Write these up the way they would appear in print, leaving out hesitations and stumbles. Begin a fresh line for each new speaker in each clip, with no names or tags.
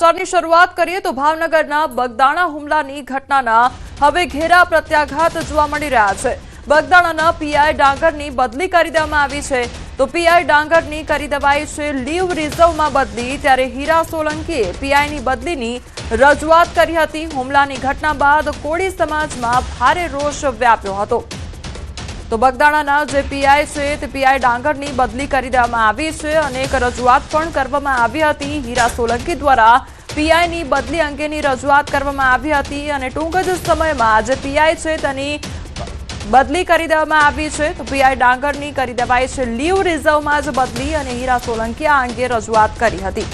સમાચારની શરૂઆત કરીએ તો ભાવનગરના બગદાણા હુમલાની ઘટનાના હવે ઘેરા પ્રત્યાઘાત જોવા મળી રહ્યા છે। બગદાણાના પીઆઈ ડાંગરની બદલી કરી દેવામાં આવી છે તો પીઆઈ ડાંગરની કરી દેવાઈ છે લીવ રિઝર્વમાં બદલી। ત્યારે હીરા સોલંકીએ પીઆઈની બદલીની રજૂઆત કરી હતી। હુમલાની ઘટના બાદ કોળી સમાજમાં ભારે રોષ વ્યાપ્યો હતો। તો બગદાણાના જે પીઆઈ છે તે પીઆઈ ડાંગરની બદલી કરી દેવામાં આવી છે। અનેક રજૂઆત પણ કરવામાં આવી હતી। હીરા સોલંકી દ્વારા પીઆઈની બદલી અંગેની રજૂઆત કરવામાં આવી હતી અને ટૂંક જ સમયમાં જે પીઆઈ છે તેની બદલી કરી દેવામાં આવી છે। તો પીઆઈ ડાંગરની કરી દેવાઈ છે લીવ રિઝર્વમાં જ બદલી અને હીરા સોલંકી આ અંગે રજૂઆત કરી હતી।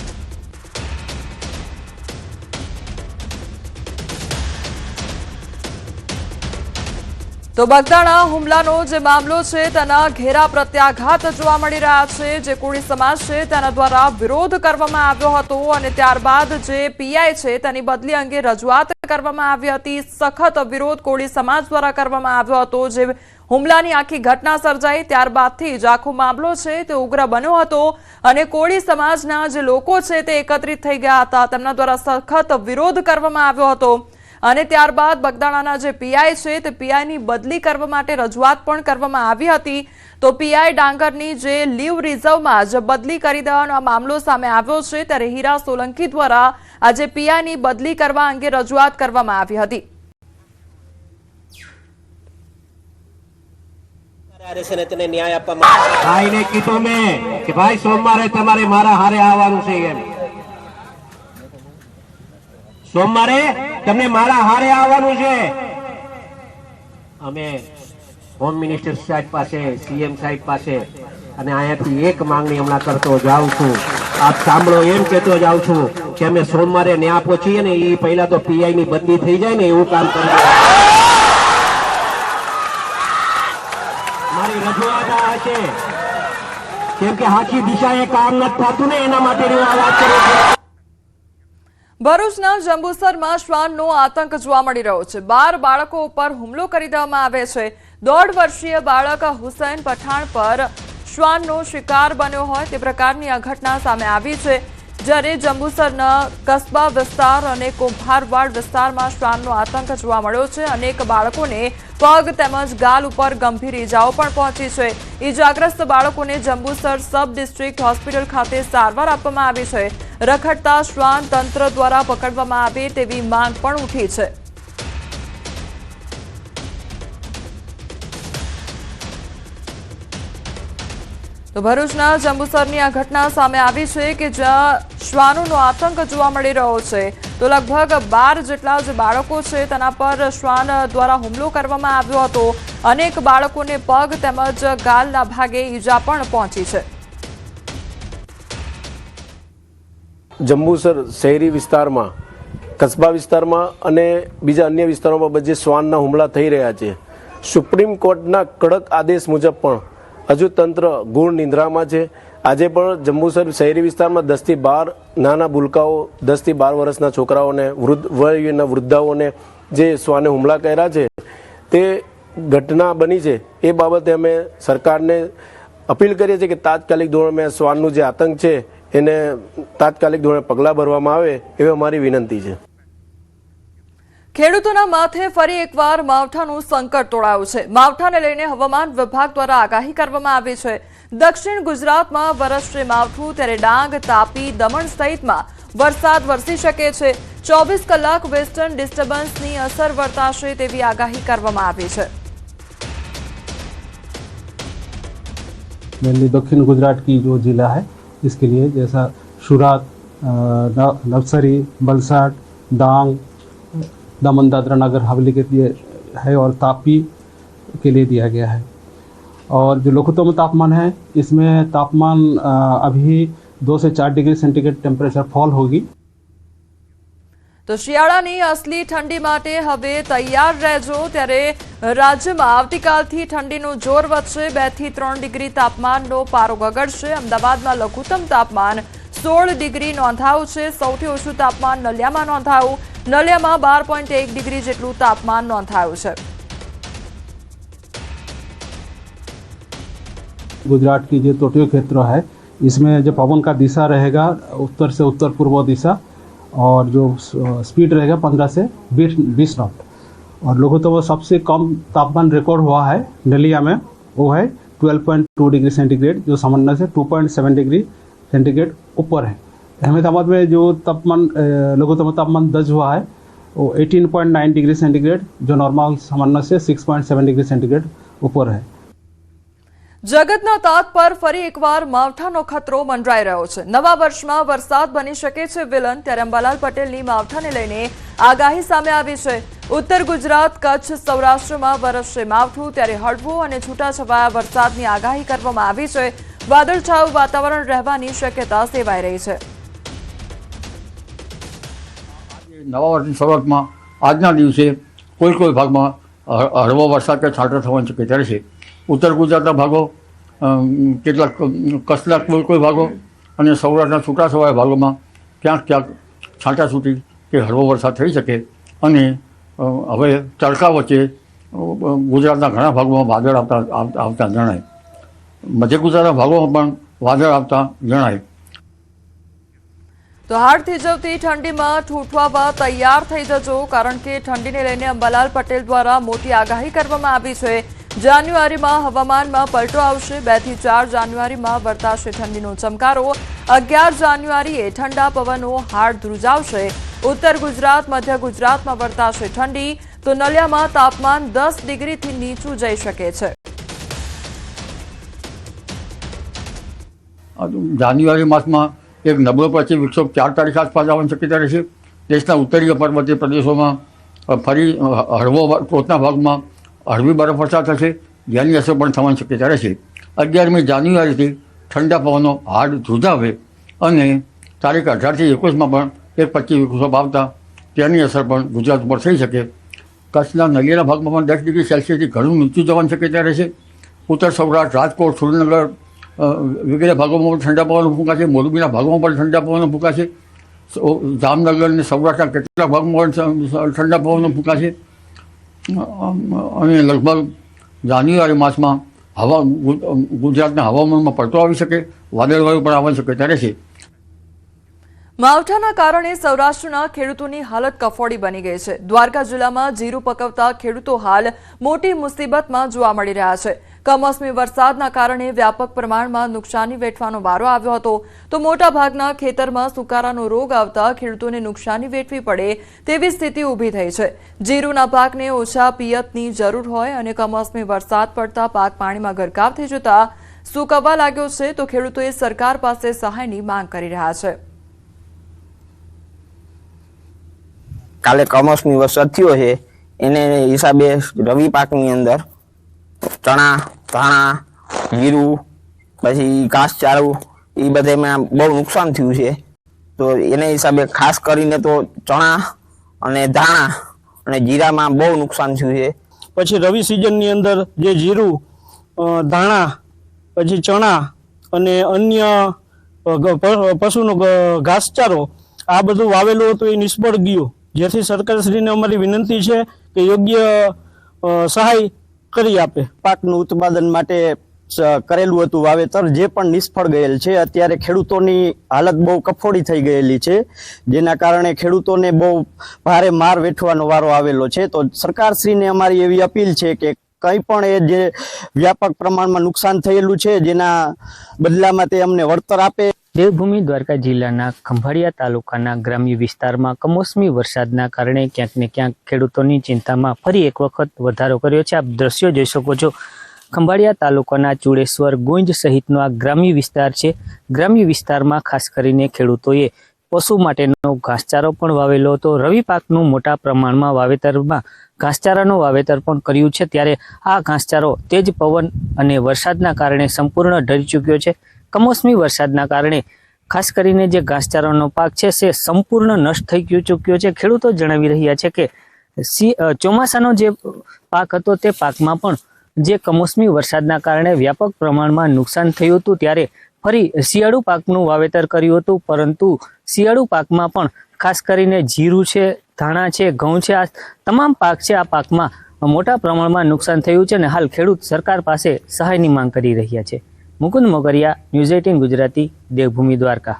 તો બગદાણા હુમલાનો જે મામલો છે તેના ઘેરા પ્રત્યાઘાત જોવા મળી રહ્યા છે। જે કોળી સમાજ છે તેના દ્વારા વિરોધ કરવામાં આવ્યો હતો અને ત્યારબાદ જે પીઆઈ છે તેની બદલી અંગે રજૂઆત કરવામાં આવી હતી। સખત વિરોધ કોળી સમાજ દ્વારા કરવામાં આવ્યો હતો। જે હુમલાની આખી ઘટના સર્જાઈ ત્યારબાદથી જ આખો મામલો છે તે ઉગ્ર બન્યો હતો અને કોળી સમાજના જે લોકો છે તે એકત્રિત થઈ ગયા હતા। તેમના દ્વારા સખત વિરોધ કરવામાં આવ્યો હતો અને ત્યારબાદ બગદાણાના જે પીઆઈ છે તે પીઆઈની બદલી કરવા માટે રજૂઆત પણ કરવામાં આવી હતી। તો પીઆઈ ડાંગરની જે લીવ રિઝર્વમાં જ બદલી કરી દેવાનો મામલો સામે આવ્યો છે। ત્યારે હીરા સોલંકી દ્વારા આજે પીઆઈની બદલી કરવા અંગે રજૂઆત કરવામાં આવી હતી।
ન્યાય આપવામાં ભાઈને કીધું મેં કે ભાઈ સોમવારે તમારે મારા હારે આવવાનું છે એમ। સોમવારે તમને મારા હારે આવવાનું છે। અમે હોમ મિનિસ્ટર સાહેબ પાસે, સીએમ સાહેબ પાસે અને અહીંયાથી એક માંગણી હમણાં કરતો જાઉં છું। આપ સાંભળો, એમ કહેતો જાઉં છું કે અમે સોમવારે ન્યા પહોંચીએ ને એ પહેલા તો પીઆઈ ની બદલી થઈ જાય ને એવું કામ કરીએ। મારી રજૂઆત આ છે કેમ કે આખી દિશાએ કામ નથી થતું ને એના માટે વાત કરું છું।
ભરૂચના જંબુસરમાં શ્વાનનો આતંક જોવા મળી રહ્યો છે। 12 બાળકો ઉપર હુમલો કરી દેવામાં આવે છે। 1.5 વર્ષીય બાળક હુસૈન પઠાણ પર શ્વાનનો શિકાર બન્યો હોય તે પ્રકારની આ ઘટના સામે આવી છે। જ્યારે જંબુસરના કસ્બા વિસ્તાર અને કુંભારવાડ વિસ્તારમાં શ્વાનનો આતંક જોવા મળ્યો છે। અનેક બાળકોને પગ તેમજ ગાલ ઉપર ગંભીર ઈજાઓ પણ પહોંચી છે। ઈજાગ્રસ્ત બાળકોને જંબુસર સબ ડિસ્ટ્રિક્ટ હોસ્પિટલ ખાતે સારવાર આપવામાં આવી છે। રખડતા શ્વાન તંત્ર દ્વારા પકડવામાં આવે તેવી માંગ પણ ઉઠી છે। તો ભરૂચના જંબુસરની આ ઘટના સામે આવી છે કે જ્યાં શ્વાનોનો આતંક જોવા મળી રહ્યો છે। તો લગભગ 12 જેટલા જે બાળકો છે તેના પર શ્વાન દ્વારા હુમલો કરવામાં આવ્યો હતો। અનેક બાળકોને પગ તેમજ ગાલના ભાગે ઈજા પણ પહોંચી છે।
જંબુસર શહેરી વિસ્તારમાં, કસ્બા વિસ્તારમાં અને બીજા અન્ય વિસ્તારોમાં બધે શ્વાનના હુમલા થઈ રહ્યા છે। સુપ્રીમ કોર્ટના કડક આદેશ મુજબ પણ હજુ તંત્ર ગુણ નિંદ્રામાં છે। આજે પણ જંબુસર શહેરી વિસ્તારમાં 10 થી 12 નાના ભૂલકાઓ, 10 થી 12 વર્ષના છોકરાઓને, વયના વૃદ્ધાઓને જે શ્વાને હુમલા કર્યા છે તે ઘટના બની છે। એ બાબતે અમે સરકારને અપીલ કરીએ છીએ કે તાત્કાલિક ધોરણે શ્વાનનું જે આતંક છે એને તાત્કાલિક ધોરણે પગલાં ભરવામાં આવે એવી અમારી વિનંતી છે।
ખેડૂતોના માથે ફરી એકવાર માવઠાનું સંકટ તોળાયું છે। માવઠાને લઈને હવામાન વિભાગ દ્વારા આગાહી કરવામાં આવી છે। દક્ષિણ ગુજરાતમાં વરસશે માવઠું, ત્યારે ડાંગ, તાપી, દમણ સહિતમાં વરસાદ વરસી શકે છે। 24 કલાક વેસ્ટર્ન ડિસ્ટર્બન્સની અસર વર્તાશે તેવી આગાહી કરવામાં આવી છે।
मेनली दक्षिण गुजरात की जो जिला है इसके लिए जैसा सूरत, नवसारी, वलसाड, डांग, दमन दादरा नगर हवेली के लिए है और तापी के लिए दिया गया है। और जो लघुत्तम तापमान है इसमें तापमान अभी 2 से 4 डिग्री सेंटीग्रेड टेम्परेचर फॉल होगी।
તો શિયાળાની અસલી ઠંડી માટે હવે તૈયાર રહેજો। ત્યારે રાજ્યમાં આવતીકાલથી ઠંડીનું જોર વધશે। 2 થી 3 ડિગ્રી તાપમાનનો પારો ગગડશે। અમદાવાદમાં લઘુત્તમ તાપમાન 16 ડિગ્રી નોંધાયું છે। સૌથી ઓછું તાપમાન નલિયામાં નોંધાયું। નલિયામાં 12.1 ડિગ્રી જેટલું તાપમાન નોંધાયું છે।
गुजरात की जो तटीय क्षेत्र है इसमें जो पवन का दिशा रहेगा उत्तर से उत्तर पूर्व दिशा और जो स्पीड रहेगा 15 से 20 नॉट। और लघुत्तम सबसे कम तापमान रिकॉर्ड हुआ है नलिया में, वो है 12.2 डिग्री सेंटीग्रेड, जो सामान्य से 2.7 डिग्री सेंटीग्रेड ऊपर है। अहमदाबाद में जो तापमान लघुत्तम तापमान दर्ज हुआ है वो 18.9 डिग्री सेंटीग्रेड, जो नॉर्मल सामान्य से 6.7 डिग्री सेंटीग्रेड ऊपर है।
જગતના તાત પર ફરી એકવાર માવઠાનો ખતરો મંડરાઈ રહ્યો છે। નવા વર્ષમાં વરસાદ બની શકે છે વિલન, ત્યારે અંબાલાલ પટેલની માવઠાને લઈને આગાહી સામે આવી છે। ઉત્તર ગુજરાત, કચ્છ, સૌરાષ્ટ્રમાં વરસશે માવઠું, ત્યારે હળવો અને છૂટાછવાયા વરસાદની આગાહી કરવામાં આવી છે। વાદળછાયું વાતાવરણ રહેવાની શક્યતા સેવાઈ રહી છે।
નવા વર્ષની શરૂઆતમાં આજના દિવસે કોઈ ભાગમાં હળવો વરસાદ કે છાંટા થવાની શક્યતા રહેશે। ઉત્તર ગુજરાતના ભાગો, કેટલાક કચ્છના કોઈ ભાગો અને સૌરાષ્ટ્રના છૂટાછવાયા ભાગોમાં ક્યાંક છાંટાછૂટી કે હળવો વરસાદ થઈ શકે। અને હવે તડકા વચ્ચે ગુજરાતના ઘણા ભાગોમાં વાદળ આવતા જણાય। મધ્ય ગુજરાતના ભાગોમાં પણ વાદળ આવતા જણાય।
તો હાડ થીજવતી ઠંડીમાં ઠૂંઠવા તૈયાર થઈ જજો, કારણ કે ઠંડીને લઈને અંબાલાલ પટેલ દ્વારા મોટી આગાહી કરવામાં આવી છે। જાન્યુઆરીમાં હવામાનમાં પલટો આવશે। 2 થી 4 જાન્યુઆરીમાં વર્તાશે ઠંડીનો ચમકારો। 11 જાન્યુઆરીએ ઠંડા પવનો હાડ ધ્રુજાવશે। ઉત્તર ગુજરાત, મધ્ય ગુજરાતમાં વર્તાશે ઠંડી, તો નલિયામાં તાપમાન 10 ડિગ્રીથી નીચું જઈ શકે છે।
જાન્યુઆરી માસમાં એક નબળો પશ્ચિમ વિક્ષોભ 4 તારીખ આસપાસ આવવાની શક્યતા રહેશે। દેશના ઉત્તરીય પર્વતીય પ્રદેશોમાં ફરી હળવો ટોચના ભાગમાં હળવી બરફવર્ષા થશે, જેની અસર પણ થવાની શક્યતા રહેશે। 11મી જાન્યુઆરીથી ઠંડા પવનો હાડ ધ્રુજાવે અને તારીખ 18 થી 21માં પણ એક પશ્ચિમ વિક્ષોભ આવતા તેની અસર પણ ગુજરાત ઉપર થઈ શકે। કચ્છના નલિયાના ભાગમાં પણ 10 ડિગ્રી સેલ્સિયસથી ઘણું નીચું જવાની શક્યતા રહેશે। ઉત્તર સૌરાષ્ટ્ર, રાજકોટ, સુરેન્દ્રનગર વગેરે ભાગોમાં પણ ઠંડા પવનો ફૂંકાશે। મોરબીના ભાગોમાં પણ ઠંડા પવનો ફૂંકાશે। જામનગર અને સૌરાષ્ટ્રના કેટલાક ભાગમાં પણ ઠંડા પવનો ફૂંકાશે। અને લગભગ જાન્યુઆરી માસમાં ગુજરાતના હવામાનમાં પલટો આવી શકે, વાદળવાયુ પણ આવવાની શક્યતા રહેશે।
માવઠાના કારણે સૌરાષ્ટ્રના ખેડૂતોની હાલત કફોડી બની ગઈ છે। દ્વારકા જિલ્લામાં જીરું પકવતા ખેડૂતો હાલ મોટી મુસીબતમાં જોવા મળી રહ્યા છે। કમોસમી વરસાદના કારણે વ્યાપક પ્રમાણમાં નુકસાની વેઠવાનો વારો આવ્યો હતો, તો મોટાભાગના ખેતરમાં સુકારાનો રોગ આવતા ખેડૂતોને નુકસાની વેઠવી પડે તેવી સ્થિતિ ઊભી થઈ છે। જીરુના પાકને ઓછા પિયતની જરૂર હોય અને કમોસમી વરસાદ પડતા પાક પાણીમાં ગરકાવ થઈ જતા સુકાવા લાગ્યો છે, તો ખેડૂતોએ સરકાર પાસે સહાયની માંગ કરી રહ્યા છે।
કાલે કમોસમી વરસાદ થયો છે, એને હિસાબે રવિ પાકની અંદર ચણા, ધાણા, જીરું, પછી ઘાસચારો એ બધામાં બહુ નુકસાન થયું છે। તો એને હિસાબે ખાસ કરીને તો ચણા અને ધાણા અને જીરામાં બહુ નુકસાન થયું છે।
પછી રવિ સિઝનની અંદર જે જીરું, ધાણા, પછી ચણા અને અન્ય પશુનો ઘાસચારો આ બધું વાવેલું હતું, એ નિષ્ફળ ગયું। જેથી સરકારશ્રીને અમારી વિનંતી છે કે યોગ્ય સહાય કરી આપે।
પાકનું ઉત્પાદન માટે કરેલું હતું વાવેતર, જે પણ નિષ્ફળ ગયેલ છે। અત્યારે ખેડૂતોની હાલત બહુ કફોડી થઈ ગયેલી છે, જેના કારણે ખેડૂતોને બહુ ભારે માર વેઠવાનો વારો આવેલો છે। તો સરકારશ્રીને અમારી એવી અપીલ છે કે કંઈ પણ એ જે વ્યાપક પ્રમાણમાં નુકસાન થયેલું છે, જેના બદલામાં તે અમને વળતર આપે।
દેવભૂમિ દ્વારકા જિલ્લાના ખંભાળિયા તાલુકાના ગ્રામ્ય વિસ્તારમાં કમોસમી વરસાદના કારણે ક્યાંક ને ક્યાંક ખેડૂતોની ચિંતામાં ફરી એક વખત વધારો કર્યો છે। આપ દ્રશ્યો જોઈ શકો છો, ખંભાળિયા તાલુકાના ચુડેશ્વર, ગોંજ સહિતનો આ ગ્રામ્ય વિસ્તાર છે। ગ્રામ્ય વિસ્તારમાં ખાસ કરીને ખેડૂતોએ પશુ માટેનો ઘાસચારો પણ વાવેલો હતો। રવિ પાકનું મોટા પ્રમાણમાં વાવેતરમાં ઘાસચારાનું વાવેતર પણ કર્યું છે, ત્યારે આ ઘાસચારો તેજ પવન અને વરસાદના કારણે સંપૂર્ણ ઢળી ચૂક્યો છે। કમોસમી વરસાદના કારણે ખાસ કરીને જે ઘાસચારાનો પાક છે તે સંપૂર્ણ નષ્ટ થઈ ચૂક્યો છે। ખેડૂતો જણાવી રહ્યા છે કે ચોમાસાનો જે પાક હતો તે પાકમાં પણ જે કમોસમી વરસાદના કારણે વ્યાપક પ્રમાણમાં નુકસાન થયું હતું, ત્યારે ફરી શિયાળુ પાકનું વાવેતર કર્યું હતું, પરંતુ શિયાળુ પાકમાં પણ ખાસ કરીને જીરું છે, ધાણા છે, ઘઉં છે, આ તમામ પાક છે, આ પાકમાં મોટા પ્રમાણમાં નુકસાન થયું છે અને હાલ ખેડૂત સરકાર પાસે સહાયની માંગ કરી રહ્યા છે। મુકુંદ મોગરિયા, ન્યૂઝ 18 ગુજરાતી, દેવભૂમિ દ્વારકા।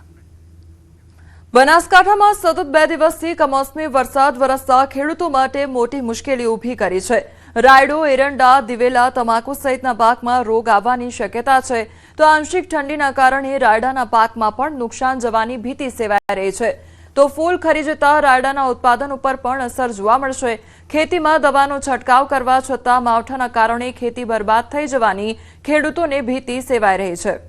બનાસકાંઠામાં સતત 2 દિવસથી કમોસમી વરસાદ વરસતા ખેડૂતો માટે મોટી મુશ્કેલી ઊભી કરી છે. રાયડો, એરંડા, દિવેલા, તમાકુ સહિતના પાકમાં રોગ આવવાની શક્યતા છે, તો આંશિક ઠંડીના કારણે રાયડાના પાકમાં પણ નુકસાન જવાની ભીતિ સેવાઈ રહી છે. તો ફૂલ ખરી જતા રાયડાના ઉત્પાદન ઉપર પણ અસર જોવા મળશે. ખેતીમાં દવાનો છંટકાવ કરવા છતાં માવઠાના કારણે ખેતી બરબાદ થઈ જવાની ખેડૂતોને ભીતિ સેવાઈ રહી છે.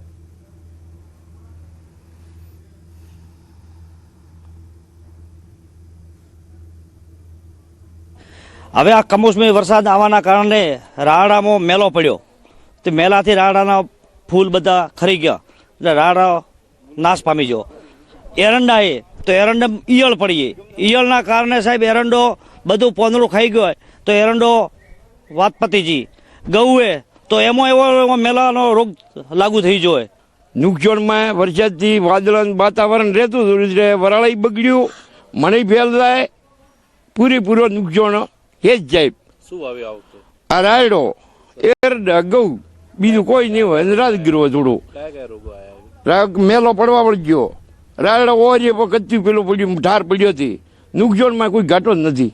હવે આ કમોસમી વરસાદ આવવાના કારણે રાયડામાં મેલો પડ્યો, તે મેલાથી રાયડાના ફૂલ બધા ખરી ગયા એટલે રાયડા નાશ પામી ગયો. એરંડા તો એરંડા ઈયળ પડી, ઈયળના કારણે સાહેબ એરંડો બધું પોંદડું ખાઈ ગયો તો એરંડો વાત પતીજી. ગૌએ તો એમાં એવો મેલાનો રોગ લાગુ થઈ ગયો.
નુકસાનમાં વરસાદથી વાદળનું વાતાવરણ રહેતું હતું એટલે વરાળાઈ બગડ્યું, મને ફેલ જાય, પૂરેપૂરો નુકસાન એ જ જાય.
શું આવે આવતો?
આ રાયડો, એરડા, ઘઉં, બીજું કોઈ નહીં હોય. રાજગીરો થોડું
કયા રોગો આવ્યા?
મેલો પડવા પડી ગયો, રાયડો ઓરી કચ્યું પેલું પડ્યું, ઢાર પડ્યો હતી. નુકસાનમાં કોઈ ઘાટો જ નથી.